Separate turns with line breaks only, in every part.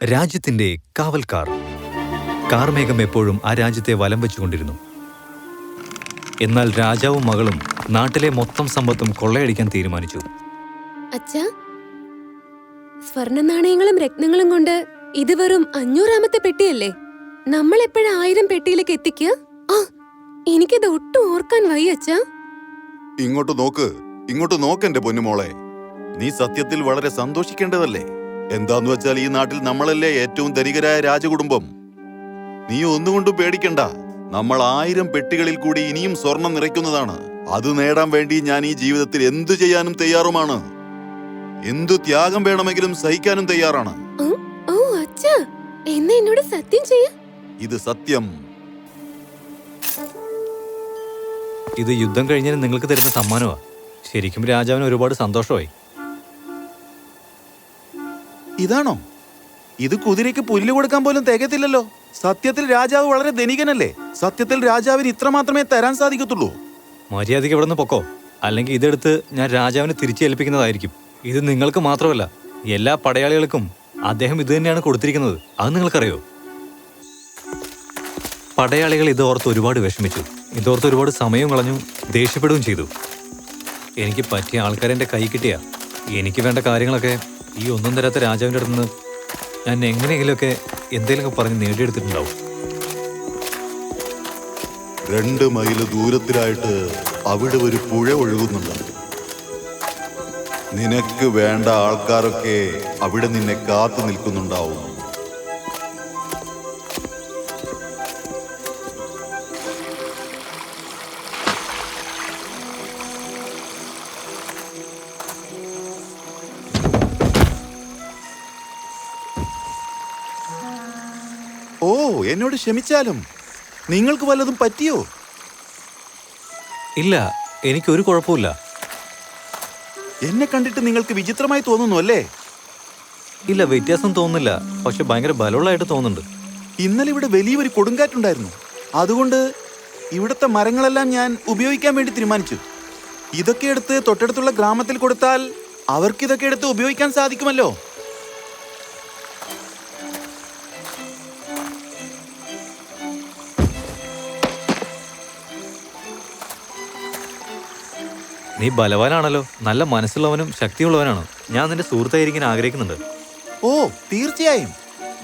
രാജ്യത്തിന്റെ കാവൽക്കാർ. കാർമേഘം എപ്പോഴും ആ രാജ്യത്തെ വലം വെച്ചുകൊണ്ടിരുന്നു. എന്നാൽ രാജാവും മകളും നാട്ടിലെ മൊത്തം സമ്പത്തും കൊള്ളയടിക്കാൻ തീരുമാനിച്ചു.
അച്ഛാ, സ്വർണ്ണ നാണയങ്ങളും രത്നങ്ങളും കൊണ്ട് ഇത് വെറും 500ാമത്തെ പെട്ടിയല്ലേ? നമ്മൾ എപ്പോഴാ 1000 പെട്ടിയിലേക്ക് എത്തിക്കുക? എനിക്കിത് ഒട്ടും ഓർക്കാൻ വയ്യ അച്ഛാ.
ഇങ്ങോട്ട് നോക്ക് എന്റെ പൊന്നുമോളെ. നീ സത്യത്തിൽ വളരെ സന്തോഷിക്കേണ്ടതല്ലേ? എന്താന്ന് വെച്ചാൽ ഈ നാട്ടിൽ നമ്മളല്ലേ ഏറ്റവും ധനികരായ രാജകുടുംബം. നീ ഒന്നുകൊണ്ടും പേടിക്കണ്ട. നമ്മൾ 1000 പെട്ടികളിൽ കൂടി ഇനിയും സ്വർണം നിറയ്ക്കുന്നതാണ്. അത് നേടാൻ വേണ്ടി ഞാൻ ഈ ജീവിതത്തിൽ എന്തു ചെയ്യാനും തയ്യാറുമാണ്. എന്തു ത്യാഗം വേണമെങ്കിലും സഹിക്കാനും തയ്യാറാണ്.
ഓ അച്ഛാ, എന്നാ എന്നോട് സത്യം ചെയ്യ.
ഇത് സത്യം.
ഇത് യുദ്ധം കഴിഞ്ഞാൽ നിങ്ങൾക്ക് തരുന്ന സമ്മാനമാ. ശരിക്കും രാജാവിന് ഒരുപാട് സന്തോഷമായി.
ഇതാണോ? ഇത് കുതിരയ്ക്ക് പുല്ല് കൊടുക്കാൻ പോലും തികയത്തില്ലല്ലോ. സത്യത്തിൽ രാജാവ് വളരെ ധനികനല്ലേ? സത്യത്തിൽ രാജാവിന് ഇത്ര മാത്രമേ തരാൻ സാധിക്കത്തുള്ളൂ.
മര്യാദയ്ക്ക് ഇവിടെ നിന്ന് പൊക്കോ, അല്ലെങ്കിൽ ഇതെടുത്ത് ഞാൻ രാജാവിന് തിരിച്ചേൽപ്പിക്കുന്നതായിരിക്കും. ഇത് നിങ്ങൾക്ക് മാത്രമല്ല, എല്ലാ പടയാളികൾക്കും അദ്ദേഹം ഇത് തന്നെയാണ് കൊടുത്തിരിക്കുന്നത്. അത് നിങ്ങൾക്കറിയോ? പടയാളികൾ ഇതോർത്ത് ഒരുപാട് വിഷമിച്ചു. ഇതോർത്ത് ഒരുപാട് സമയം കളഞ്ഞു, ദേഷ്യപ്പെടുകയും ചെയ്തു. എനിക്ക് പറ്റിയ ആൾക്കാരെ എൻ്റെ കൈ കിട്ടിയ എനിക്ക് വേണ്ട കാര്യങ്ങളൊക്കെ ഈ ഒന്നും തരാത്ത രാജാവിൻ്റെ അടുത്ത് നിന്ന് ഞാൻ എങ്ങനെയെങ്കിലുമൊക്കെ എന്തെങ്കിലുമൊക്കെ പറഞ്ഞ് നേടിയെടുത്തിട്ടുണ്ടാവും.
2 മൈല് ദൂരത്തിലായിട്ട് അവിടെ ഒരു പുഴ ഒഴുകുന്നുണ്ട്. നിനക്ക് വേണ്ട ആൾക്കാരൊക്കെ അവിടെ നിന്നെ കാത്തു നിൽക്കുന്നുണ്ടാവും. ഓ, എന്നോട് ക്ഷമിച്ചാലും നിങ്ങൾക്ക് വല്ലതും പറ്റിയോ?
ഇല്ല, എനിക്കൊരു കുഴപ്പമില്ല.
എന്നെ കണ്ടിട്ട് നിങ്ങൾക്ക് വിചിത്രമായി തോന്നുന്നു അല്ലേ?
ഇല്ല, വ്യത്യാസം തോന്നുന്നില്ല. പക്ഷെ ഭയങ്കര ബലമുള്ളതായിട്ട് തോന്നുന്നുണ്ട്.
ഇന്നലെ ഇവിടെ വലിയൊരു കൊടുങ്കാറ്റുണ്ടായിരുന്നു. അതുകൊണ്ട് ഇവിടുത്തെ മരങ്ങളെല്ലാം ഞാൻ ഉപയോഗിക്കാൻ വേണ്ടി തീരുമാനിച്ചു. ഇതൊക്കെ എടുത്ത് തൊട്ടടുത്തുള്ള ഗ്രാമത്തിൽ കൊടുത്താൽ അവർക്കിതൊക്കെ എടുത്ത് ഉപയോഗിക്കാൻ സാധിക്കുമല്ലോ.
നീ ബലവാനാണല്ലോ, നല്ല മനസ്സുള്ളവനും ശക്തിയുള്ളവനാണ്. ഞാൻ നിന്റെ സുഹൃത്തായിരിക്കാൻ ആഗ്രഹിക്കുന്നുണ്ട്.
ഓ, തീർച്ചയായും.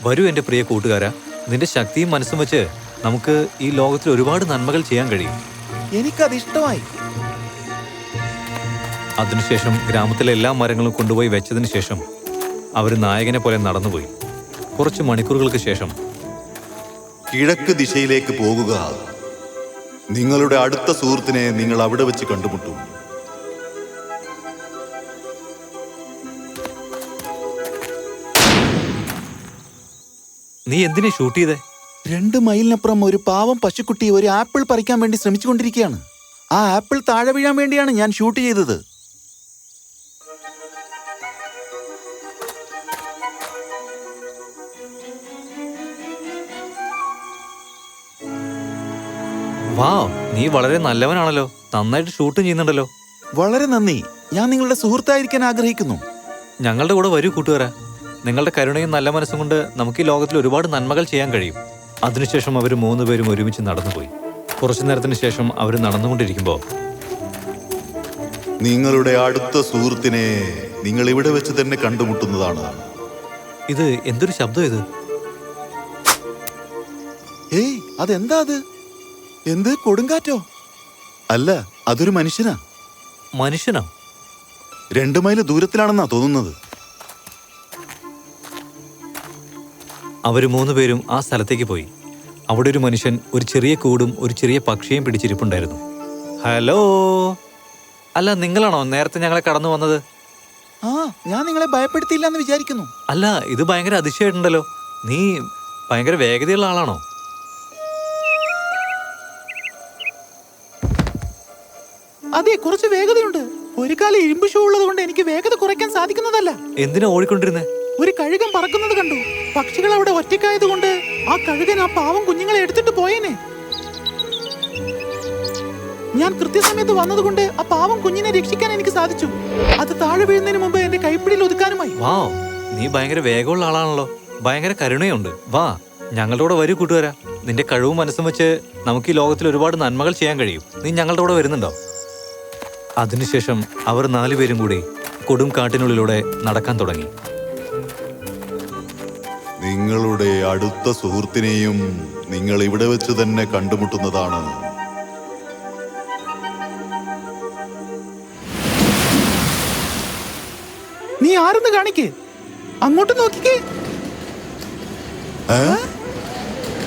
വരൂ എൻ്റെ പ്രിയ കൂട്ടുകാരാ. നിന്റെ ശക്തിയും മനസ്സും വെച്ച് നമുക്ക് ഈ ലോകത്തിൽ ഒരുപാട് നന്മകൾ ചെയ്യാൻ കഴിയും.
എനിക്കത് ഇഷ്ടമായി.
അതിനുശേഷം ഗ്രാമത്തിലെ എല്ലാ മരങ്ങളും കൊണ്ടുപോയി വെച്ചതിന് ശേഷം അവർ നായകനെ പോലെ നടന്നുപോയി. കുറച്ച് മണിക്കൂറുകൾക്ക് ശേഷം
കിഴക്ക് ദിശയിലേക്ക് പോകുക. നിങ്ങളുടെ അടുത്ത സുഹൃത്തിനെ നിങ്ങൾ അവിടെ വെച്ച് കണ്ടുമുട്ടും.
നീ എന്തിനെ ഷൂട്ട് ചെയ്തേ?
2 മൈലിനപ്പുറം ഒരു പാവം പശുക്കുട്ടി ഒരു ആപ്പിൾ പറിക്കാൻ വേണ്ടി ശ്രമിച്ചുകൊണ്ടിരിക്കുകയാണ്. ആ ആപ്പിൾ താഴെ വീഴാൻ വേണ്ടിയാണ് ഞാൻ ഷൂട്ട് ചെയ്തത്.
വാവ്, നീ വളരെ നല്ലവനാണല്ലോ. നന്നായിട്ട് ഷൂട്ടും ചെയ്യുന്നുണ്ടല്ലോ.
വളരെ നന്ദി. ഞാൻ നിങ്ങളുടെ സുഹൃത്തായിരിക്കാൻ ആഗ്രഹിക്കുന്നു.
ഞങ്ങളുടെ കൂടെ വരൂ കൂട്ടുകാരാ. നിങ്ങളുടെ കരുണയും നല്ല മനസ്സും കൊണ്ട് നമുക്ക് ഈ ലോകത്തിൽ ഒരുപാട് നന്മകൾ ചെയ്യാൻ കഴിയും. അതിനുശേഷം അവർ 3 പേരും ഒരുമിച്ച് നടന്നുപോയി. കുറച്ചു നേരത്തിന് ശേഷം അവർ നടന്നുകൊണ്ടിരിക്കുമ്പോൾ
നിങ്ങളുടെ അടുത്ത സുഹൃത്തിനെ നിങ്ങൾ ഇവിടെ വെച്ച് തന്നെ കണ്ടുമുട്ടുന്നതാണ്.
ഇത് എന്തൊരു ശബ്ദം ഇത്?
ഏയ്, അതെന്താ അത്? എന്ത് കൊടുങ്കാറ്റോ? അല്ല, അതൊരു മനുഷ്യനാ.
മനുഷ്യനോ?
2 മൈൽ ദൂരത്തിലാണെന്നാ തോന്നുന്നത്.
അവർ 3 പേരും ആ സ്ഥലത്തേക്ക് പോയി. അവിടെ ഒരു മനുഷ്യൻ ഒരു ചെറിയ കൂടും ഒരു ചെറിയ പക്ഷിയും പിടിച്ചിരിപ്പുണ്ടായിരുന്നു. ഹലോ, അല്ല നിങ്ങളാണോ നേരത്തെ ഞങ്ങളെ കടന്നു വന്നത്?
ആ, ഞാൻ നിങ്ങളെ ഭയപ്പെടുത്തിയില്ല എന്ന് വിചാരിക്കുന്നു.
അല്ല, ഇത് ഭയങ്കര അതിശയമായിട്ടുണ്ടല്ലോ. നീ ഭയങ്കര വേഗതയുള്ള ആളാണോ?
അതെ, കുറച്ച് വേഗതയുണ്ട്. ഒരു കാലം ഇരുമ്പ് ഷൂ ഉള്ളത് കൊണ്ട് എനിക്ക് വേഗത കുറയ്ക്കാൻ സാധിക്കുന്നതല്ല.
എന്തിനാ ഓടിക്കൊണ്ടിരുന്നേ?
ഒരു കഴുകൻ പറക്കുന്നത് കണ്ടു. പക്ഷികൾ അവിടെ ഒറ്റയ്ക്കായതുകൊണ്ട് ആ കഴുകൻ ആ പാവം കുഞ്ഞുങ്ങളെ എടുത്തിട്ട് പോയേനെ. ഞാൻ കൃത്യസമയത്ത് വന്നതുകൊണ്ട് ആ പാവം കുഞ്ഞിനെ രക്ഷിക്കാൻ എനിക്ക് സാധിച്ചു. അത് താഴെ വീഴുന്നതിന് മുമ്പ് എന്റെ കൈപ്പിടിയിൽ ഒതുക്കാനുമായി.
വാവ്, നീ ഭയങ്കര വേഗമുള്ള ആളാണല്ലോ. ഭയങ്കര കരുണയുണ്ട്. വാ, ഞങ്ങളുടെ കൂടെ വരൂ കൂട്ടുകാരാ. നിന്റെ കഴിവും മനസ്സും വെച്ച് നമുക്ക് ഈ ലോകത്തിൽ ഒരുപാട് നന്മകൾ ചെയ്യാൻ കഴിയും. നീ ഞങ്ങളുടെ കൂടെ വരുന്നുണ്ടോ? അതിനുശേഷം അവർ 4 പേരും കൂടി കൊടും കാട്ടിനുള്ളിലൂടെ നടക്കാൻ തുടങ്ങി.
നിങ്ങളുടെ അടുത്ത സുഹൃത്തിനെയും നിങ്ങൾ ഇവിടെ വെച്ച് തന്നെ കണ്ടുമുട്ടുന്നതാണ്.
നീ ആരെന്ന് കാണിക്കേ, അങ്ങോട്ട് നോക്കിക്കേ.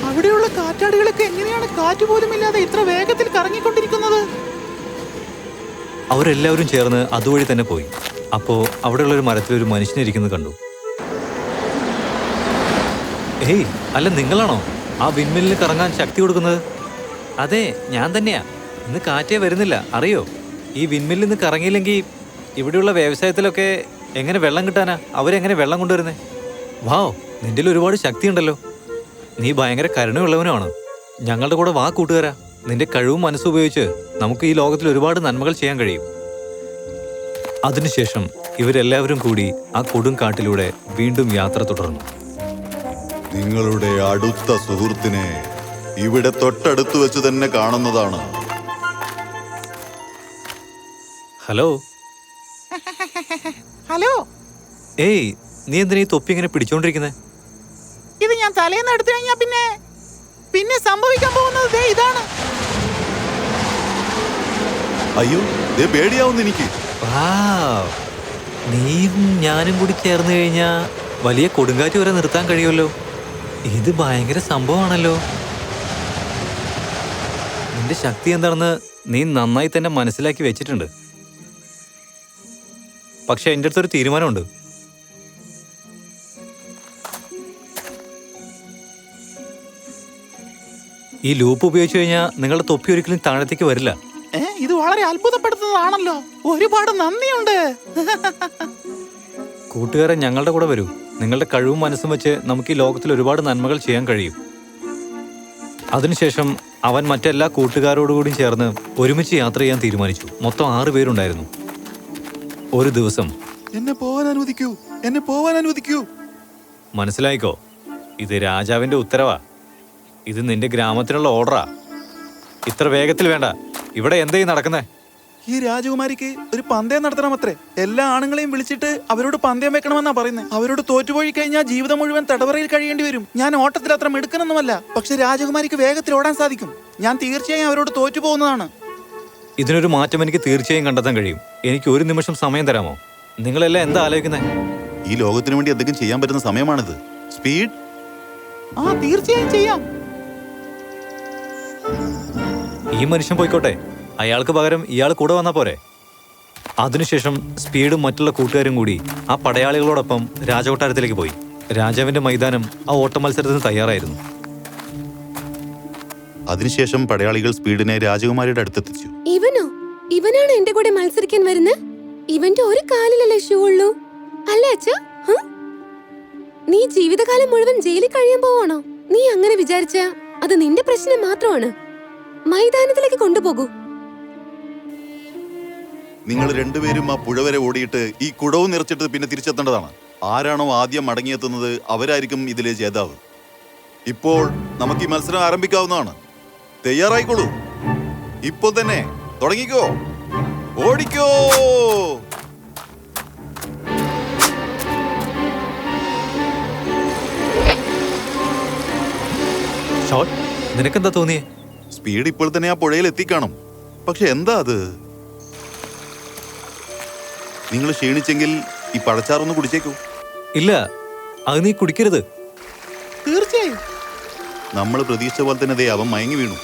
അവിടെയുള്ള കാറ്റാടികളൊക്കെ എങ്ങനെയാണ് കാറ്റ് പോലും ഇല്ലാതെ ഇത്ര വേഗത്തിൽ കറങ്ങിക്കൊണ്ടിരിക്കുന്നത്?
അവരെല്ലാവരും ചേർന്ന് അതുവഴി തന്നെ പോയി. അപ്പോ അവിടെയുള്ള ഒരു മരത്തിൽ ഒരു മനുഷ്യനിരിക്കുന്നത് കണ്ടു. ഏയ്, അല്ല നിങ്ങളാണോ ആ വിൻമില്ലിന് കറങ്ങാൻ ശക്തി കൊടുക്കുന്നത്? അതെ, ഞാൻ തന്നെയാ. ഇന്ന് കാറ്റേ വരുന്നില്ല, അറിയോ? ഈ വിൻമില്ലിൽ നിന്ന് കറങ്ങിയില്ലെങ്കിൽ ഇവിടെയുള്ള വ്യവസായത്തിലൊക്കെ എങ്ങനെ വെള്ളം കിട്ടാനാ? അവരെങ്ങനെ വെള്ളം കൊണ്ടുവരുന്നേ? വാവ്, നിന്റെ ഒരുപാട് ശക്തിയുണ്ടല്ലോ. നീ ഭയങ്കര കരുണയുള്ളവനാണ്. ഞങ്ങളുടെ കൂടെ വാ കൂട്ടുകാരാ. നിന്റെ കഴിവും മനസ്സും ഉപയോഗിച്ച് നമുക്ക് ഈ ലോകത്തിൽ ഒരുപാട് നന്മകൾ ചെയ്യാൻ കഴിയും. അതിനുശേഷം ഇവരെല്ലാവരും കൂടി ആ കൊടും കാട്ടിലൂടെ വീണ്ടും യാത്ര തുടർന്നു.
നിങ്ങളുടെ അടുത്ത സുഹൃത്തിനെ ഇവിടെ തൊട്ടടുത്ത് വെച്ച് തന്നെ കാണുന്നതാണ്.
ഹലോ.
ഹലോ.
ഏയ്, നീ എന്തിനാ ഈ തൊപ്പി ഇങ്ങനെ പിടിച്ചോണ്ടിരിക്കുന്നേ?
ഇത് ഞാൻ തലേന്ന് എടുത്തു കഴിഞ്ഞാ പിന്നെ സംഭവിക്കാൻ പോകുന്നത് ദേ ഇതാണ്.
അയ്യോ, ദേ പേടിയാവുന്നു എനിക്ക്.
വാവ്, നീയും ഞാനും കൂടി ചേർന്ന് കഴിഞ്ഞാ വലിയ കൊടുങ്കാറ്റ് വരെ നിർത്താൻ കഴിയുമല്ലോ. ഇത് ഭയങ്കര സംഭവമാണല്ലോ. നിന്റെ ശക്തി എന്താണെന്ന് നീ നന്നായി തന്നെ മനസ്സിലാക്കി വെച്ചിട്ടുണ്ട്. പക്ഷെ എൻ്റെ അടുത്തൊരു തീരുമാനമുണ്ട്. ഈ ലൂപ്പ് ഉപയോഗിച്ചു കഴിഞ്ഞാൽ നിങ്ങളുടെ തൊപ്പി ഒരിക്കലും താഴത്തേക്ക് വരില്ല.
ഇത് വളരെ അത്ഭുതപ്പെടുത്തുന്നതാണല്ലോ. ഒരുപാട് നന്ദിയുണ്ട്.
കൂട്ടുകാരൻ, ഞങ്ങളുടെ കൂടെ വരൂ. നിങ്ങളുടെ കഴിവും മനസ്സും വെച്ച് നമുക്ക് ഈ ലോകത്തിൽ ഒരുപാട് നന്മകൾ ചെയ്യാൻ കഴിയും. അതിനുശേഷം അവൻ മറ്റെല്ലാ കൂട്ടുകാരോടുകൂടിയും ചേർന്ന് ഒരുമിച്ച് യാത്ര ചെയ്യാൻ തീരുമാനിച്ചു. മൊത്തം 6 പേരുണ്ടായിരുന്നു. ഒരു ദിവസം,
എന്നെ പോവാൻ അനുവദിക്കൂ, എന്നെ പോവാൻ അനുവദിക്കൂ.
മനസ്സിലായിക്കോ, ഇത് രാജാവിന്റെ ഉത്തരവാ. ഇത് നിന്റെ ഗ്രാമത്തിനുള്ള ഓർഡറാ. ഇത്ര വേഗത്തിൽ വേണ്ട. ഇവിടെ എന്തായി നടക്കുന്നേ?
ഈ രാജകുമാരിക്ക് ഒരു പന്തയം നടത്തണമത്രേ. എല്ലാ ആണുങ്ങളെയും വിളിച്ചിട്ട് അവരോട് പന്തയം വെക്കണമെന്നാ പറയുന്നത്. അവരോട് തോറ്റുപോയി കഴിഞ്ഞാൽ ജീവിതം മുഴുവൻ തടവറയിൽ കഴിയേണ്ടി വരും. ഞാൻ ഓട്ടത്തിൽ അത്ര മിടുക്കനൊന്നുമല്ല, പക്ഷെ രാജകുമാരിക്ക് വേഗത്തിൽ ഓടാൻ സാധിക്കും. ഞാൻ തീർച്ചയായും അവരോട് തോറ്റു പോകുന്നതാണ്.
ഇതിനൊരു മാറ്റം എനിക്ക് തീർച്ചയായും കണ്ടെത്താൻ കഴിയും. എനിക്ക് ഒരു നിമിഷം സമയം തരാമോ? നിങ്ങളെല്ലാം എന്താ ആലോചിക്കുന്നേ?
ഈ ലോകത്തിന് വേണ്ടി എന്തെങ്കിലും ചെയ്യാൻ പറ്റുന്ന സമയമാണിത്. സ്പീഡ്.
തീർച്ചയായും ചെയ്യാം.
ഈ മനുഷ്യൻ പോയിക്കോട്ടെ, അയാൾക്ക് പകരം ഇയാൾ കൂടെ വന്നാ പോരെ? അതിനുശേഷം സ്പീഡും മറ്റുള്ള കൂട്ടുകാരും കൂടി ആ പടയാളികളോടൊപ്പം രാജകൊട്ടാരത്തിലേക്ക് പോയി. രാജാവിന്റെ മൈതാനം ആ ഓട്ട മത്സരത്തിന് തയ്യാറായിരുന്നു.
അതിനുശേഷം പടയാളികൾ സ്പീഡിനെ രാജകുമാരിയുടെ അടുത്തെത്തിച്ചു.
ഇവനാണ് എന്റെ കൂടെ മത്സരിക്കാൻ വരുന്നത്? ഇവന്റെ ഒരു കാലിലല്ലേ ഷൂ ഉള്ളൂ, അല്ലേ അച്ഛാ? നീ ജീവിതകാലം മുഴുവൻ ജയിലിൽ കഴിയാൻ പോവാണോ? നീ അങ്ങനെ വിചാരിച്ച അത് നിന്റെ പ്രശ്നം മാത്രമാണ്. മൈതാനത്തിലേക്ക് കൊണ്ടുപോകൂ.
നിങ്ങൾ രണ്ടുപേരും ആ പുഴ വരെ ഓടിയിട്ട് ഈ കുടവും നിറച്ചിട്ട് പിന്നെ തിരിച്ചെത്തേണ്ടതാണ്. ആരാണോ ആദ്യം മടങ്ങിയെത്തുന്നത് അവരായിരിക്കും ഇതിലെ ജേതാവ്. ഇപ്പോൾ നമുക്ക് ഈ മത്സരം ആരംഭിക്കാവുന്നതാണ്. തയ്യാറായിക്കോളൂ. ഇപ്പോൾ തന്നെ തുടങ്ങിക്കോ. ഓടിക്കോ.
ഷോട്ട്, നിനക്കെന്താ തോന്നിയേ?
സ്പീഡ് ഇപ്പോൾ തന്നെ ആ പുഴയിൽ എത്തിക്കാണും. പക്ഷെ എന്താ അത്? നിങ്ങൾ ക്ഷീണിച്ചെങ്കിൽ ഈ പഴച്ചാറൊന്ന് കുടിച്ചേക്കൂ.
ഇല്ല, അത് നീ കുടിക്കരുത്.
തീർച്ചയായും.
നമ്മൾ പ്രതീക്ഷിച്ച പോലെ തന്നെ ദേ അവൻ മയങ്ങി വീണു.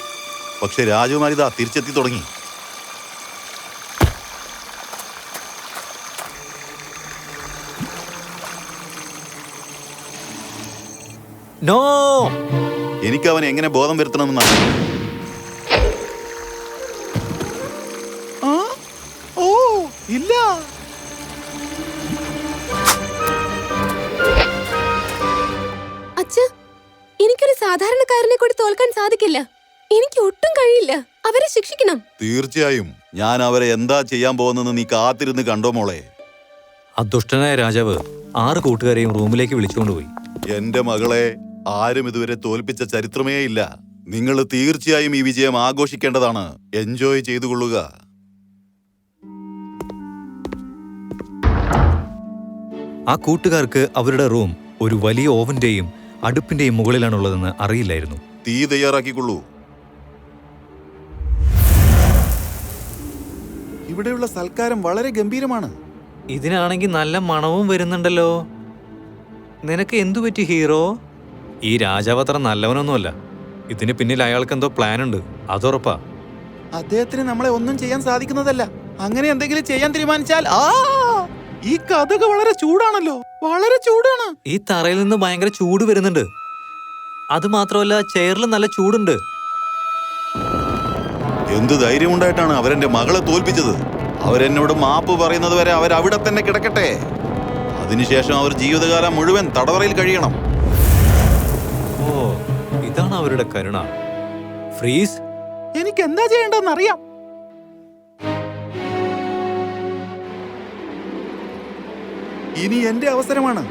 പക്ഷെ രാജകുമാരി ഇതാ തിരിച്ചെത്തി തുടങ്ങി.
നോ,
എനിക്ക് അവനെ എങ്ങനെ ബോധം വരുത്തണമെന്നാണ്.
ഇല്ല.
അച്ഛാ, എനിക്കൊരു സാധാരണക്കാരനെ കൂടി തോൽക്കാൻ സാധിക്കില്ല. എനിക്ക് ഒട്ടും കഴിയില്ല. അവരെ ശിക്ഷിക്കണം.
തീർച്ചയായും. ഞാൻ അവരെ എന്താ ചെയ്യാൻ പോകുന്നെന്ന് നീ കാത്തിരുന്ന് കണ്ടോ മോളെ.
ആ ദുഷ്ടനായ രാജാവ് 6 കൂട്ടുകാരെയും റൂമിലേക്ക് വിളിച്ചുകൊണ്ടുപോയി.
എന്റെ മകളെ ആരും ഇതുവരെ തോൽപ്പിച്ച ചരിത്രമേ ഇല്ല. നിങ്ങൾ തീർച്ചയായും ഈ വിജയം ആഘോഷിക്കേണ്ടതാണ്. എൻജോയ് ചെയ്തുകൊള്ളുക.
ആ കൂട്ടുകാർക്ക് അവരുടെ റൂം ഒരു വലിയ ഓവന്റെയും അടുപ്പിന്റെയും മുകളിലാണുള്ളതെന്ന് അറിയില്ലായിരുന്നു.
തീ തയ്യാറാക്കിക്കൊള്ളൂ.
ഇവിടെയുള്ള സൽക്കാരം വളരെ ഗംഭീരമാണ്.
ഇതിനാണെങ്കിൽ നല്ല മണവും വരുന്നുണ്ടല്ലോ. നിനക്ക് എന്തു പറ്റി ഹീറോ? ഈ രാജാവ് അത്ര നല്ലവനൊന്നുമല്ല. ഇതിന് പിന്നിൽ അയാൾക്ക് എന്തോ പ്ലാൻ ഉണ്ട്, അതുറപ്പാ.
അദ്ദേഹത്തിന് നമ്മളെ ഒന്നും ചെയ്യാൻ സാധിക്കുന്നതല്ല. അങ്ങനെ എന്തെങ്കിലും ചെയ്യാൻ തീരുമാനിച്ചാൽ ഈ കഥക വളരെ ചൂടാണല്ലോ, വളരെ ചൂടാണ്.
ഈ തറയിൽ നിന്ന് ഭയങ്കര ചൂട് വരുന്നുണ്ട്. അത് മാത്രമല്ല, ചെയറിൽ നല്ല ചൂടുണ്ട്.
എന്ത് ധൈര്യമുണ്ടായിട്ടാണ് അവരെന്റെ മകളെ തോൽപ്പിച്ചത്? അവരെന്നോട് മാപ്പ് പറയുന്നത് വരെ അവരവിടെ തന്നെ കിടക്കട്ടെ. അതിനുശേഷം അവർ ജീവിതകാലം മുഴുവൻ തടവറയിൽ കഴിയണം.
ഓ, ഇതാണ് അവരുടെ കരുണ. ഫ്രീസ്,
എനിക്ക് എന്താ ചെയ്യേണ്ടതെന്ന് അറിയാം. ഇനി എന്റെ അവസരമാണ്.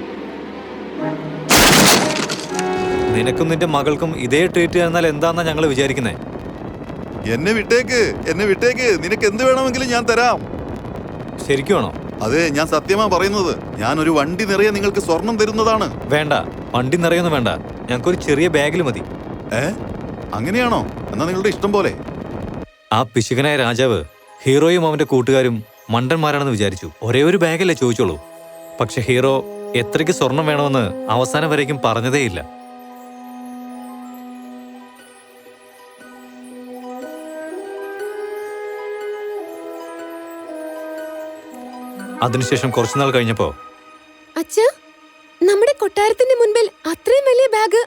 നിനക്കും നിന്റെ മകൾക്കും ഇതേ ട്രീറ്റ് തന്നാൽ എന്താന്നാ ഞങ്ങൾ വിചാരിക്കുന്നേ?
എന്നെ വിട്ടേക്ക്, എന്നെ വിട്ടേക്ക്. നിനക്ക് എന്ത് വേണമെങ്കിലും ഞാൻ തരാം.
ശരിക്കുമാണോ?
അതെ, ഞാൻ സത്യമാ പറയുന്നത്. ഞാൻ ഒരു വണ്ടി നിറയെ നിങ്ങൾക്ക് സ്വർണം തരുന്നതാണ്.
വേണ്ട, വണ്ടി നിറയൊന്നും വേണ്ട. ഞങ്ങൾക്കൊരു ചെറിയ ബാഗിൽ മതി.
അങ്ങനെയാണോ? എന്നാ നിങ്ങളുടെ ഇഷ്ടം പോലെ.
ആ പിശുകനായ രാജാവ് ഹീറോയും അവന്റെ കൂട്ടുകാരും മണ്ടന്മാരാണെന്ന് വിചാരിച്ചു. ഒരേ ഒരു ബാഗല്ലേ ചോദിച്ചോളൂ. പക്ഷെ ഹീറോ എത്രയ്ക്ക് സ്വർണം വേണമെന്ന് അവസാനം വരേക്കും പറഞ്ഞതേയില്ല. അതിനുശേഷം കുറച്ചുനാൾ കഴിഞ്ഞപ്പോ,
അച്ഛാ, നമ്മുടെ കൊട്ടാരത്തിന്റെ മുൻപിൽ അത്രയും വലിയ ബാഗ്.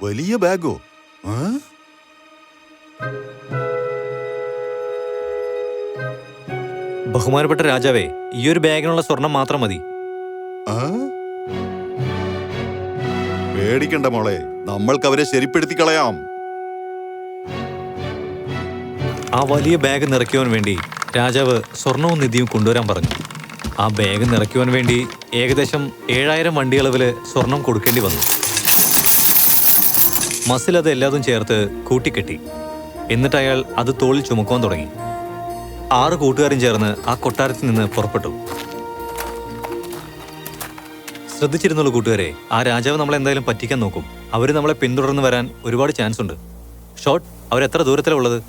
വലിയ ബാഗോ?
ബഹുമാനപ്പെട്ട രാജാവേ, ഈ ഒരു ബാഗിനുള്ള സ്വർണം മാത്രം മതി.
പേടിക്കണ്ട മോളെ, നമ്മൾക്ക് അവരെ ശരിപ്പെടുത്തി കളയാം.
ആ വലിയ ബാഗ് നിറയ്ക്കുവാൻ വേണ്ടി രാജാവ് സ്വർണവും നിധിയും കൊണ്ടുവരാൻ പറഞ്ഞു. ആ ബാഗ് നിറയ്ക്കുവാൻ വേണ്ടി ഏകദേശം 7000 വണ്ടിയളവില് സ്വർണം കൊടുക്കേണ്ടി വന്നു. മസിൽ അത് എല്ലാതും ചേർത്ത് കൂട്ടിക്കെട്ടി. എന്നിട്ട് അയാൾ അത് തോളിൽ ചുമക്കുവാൻ തുടങ്ങി. 6 കൂട്ടുകാരും ചേർന്ന് ആ കൊട്ടാരത്തിൽ നിന്ന് പുറപ്പെട്ടു. ശ്രദ്ധിച്ചിരുന്നുള്ളൂ കൂട്ടുകാരെ, ആ രാജാവ് നമ്മളെ എന്തായാലും പറ്റിക്കാൻ നോക്കും. അവർ നമ്മളെ പിന്തുടർന്ന് വരാൻ ഒരുപാട് ചാൻസ് ഉണ്ട്. ഷോട്ട്, അവരെത്ര ദൂരത്തിലാണ് ഉള്ളത്?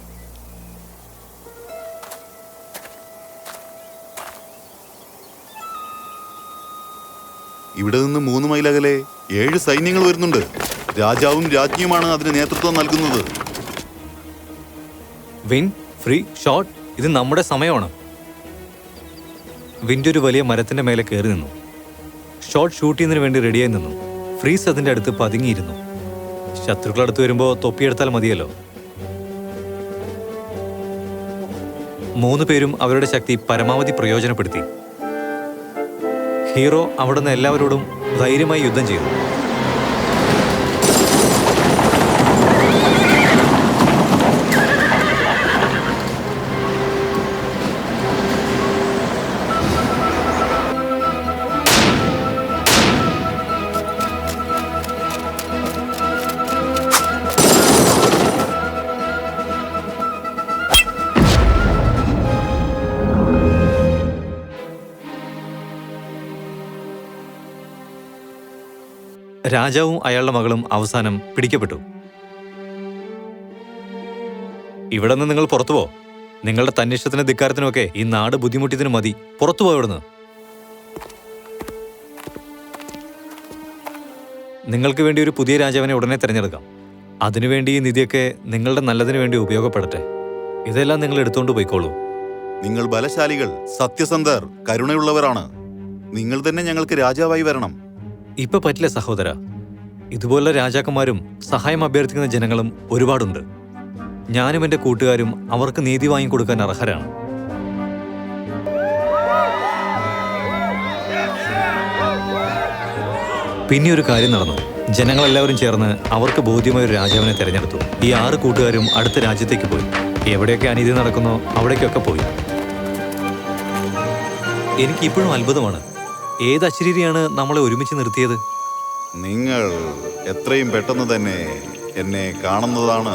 ഇവിടെ നിന്ന് 3 മൈൽ അകലെ 7 സൈന്യങ്ങൾ വരുന്നുണ്ട്. രാജാവും രാജ്ഞിയുമാണ് അതിന് നേതൃത്വം നൽകുന്നത്.
വിൻ, ഫ്രീ, ഷോട്ട്, ഇത് നമ്മുടെ സമയമാണ്. വിൻഡ് ഒരു വലിയ മരത്തിന്റെ മേലെ കയറി നിന്നു. ഷോട്ട് ഷൂട്ട് ചെയ്യുന്നതിന് വേണ്ടി റെഡിയായി നിന്നു. ഫ്രീസ് അതിന്റെ അടുത്ത് പതുങ്ങിയിരുന്നു. ശത്രുക്കളടുത്ത് വരുമ്പോ തൊപ്പിയെടുത്താൽ മതിയല്ലോ. 3 പേരും അവരുടെ ശക്തി പരമാവധി പ്രയോജനപ്പെടുത്തി. ഹീറോ അവിടുന്ന് എല്ലാവരോടും ധൈര്യമായി യുദ്ധം ചെയ്തു. രാജാവും അയാളുടെ മകളും അവസാനം പിടിക്കപ്പെട്ടു. ഇവിടെ നിന്ന് നിങ്ങൾ പുറത്തുപോ. നിങ്ങളുടെ തന്നിഷ്ടത്തിന് ധിക്കാരത്തിനുമൊക്കെ ഈ നാട് ബുദ്ധിമുട്ടിയതിനു മതി. പുറത്തുപോ ഇവിടുന്ന്. നിങ്ങൾക്ക് വേണ്ടി ഒരു പുതിയ രാജാവിനെ ഉടനെ തിരഞ്ഞെടുക്കാം. അതിനുവേണ്ടി ഈ നിധിയൊക്കെ നിങ്ങളുടെ നല്ലതിനു വേണ്ടി ഉപയോഗപ്പെടട്ടെ. ഇതെല്ലാം നിങ്ങൾ എടുത്തുകൊണ്ട് പോയിക്കോളൂ.
നിങ്ങൾ ബലശാലികൾ, സത്യസന്ധർ, കരുണയുള്ളവരാണ്. നിങ്ങൾ തന്നെ ഞങ്ങൾക്ക് രാജാവായി വരണം.
ഇപ്പൊ പറ്റില്ല സഹോദര. ഇതുപോലുള്ള രാജാക്കന്മാരും സഹായം അഭ്യർത്ഥിക്കുന്ന ജനങ്ങളും ഒരുപാടുണ്ട്. ഞാനും എന്റെ കൂട്ടുകാരും അവർക്ക് നീതി വാങ്ങിക്കൊടുക്കാൻ അർഹരാണ്. പിന്നെ ഒരു കാര്യം നടന്നു. ജനങ്ങളെല്ലാവരും ചേർന്ന് അവർക്ക് ബോധ്യമായ ഒരു രാജാവിനെ തെരഞ്ഞെടുത്തു. ഈ 6 കൂട്ടുകാരും അടുത്ത രാജ്യത്തേക്ക് പോയി. എവിടെയൊക്കെ അനീതി നടക്കുന്നോ അവിടേക്കൊക്കെ പോയി. എനിക്ക് ഇപ്പോഴും അത്ഭുതമാണ്, ഏത് അശരീരിയാണ് നമ്മളെ ഒരുമിച്ച് നിർത്തിയത്?
നിങ്ങൾ എത്രയും പെട്ടെന്ന് തന്നെ എന്നെ കാണുന്നതാണ്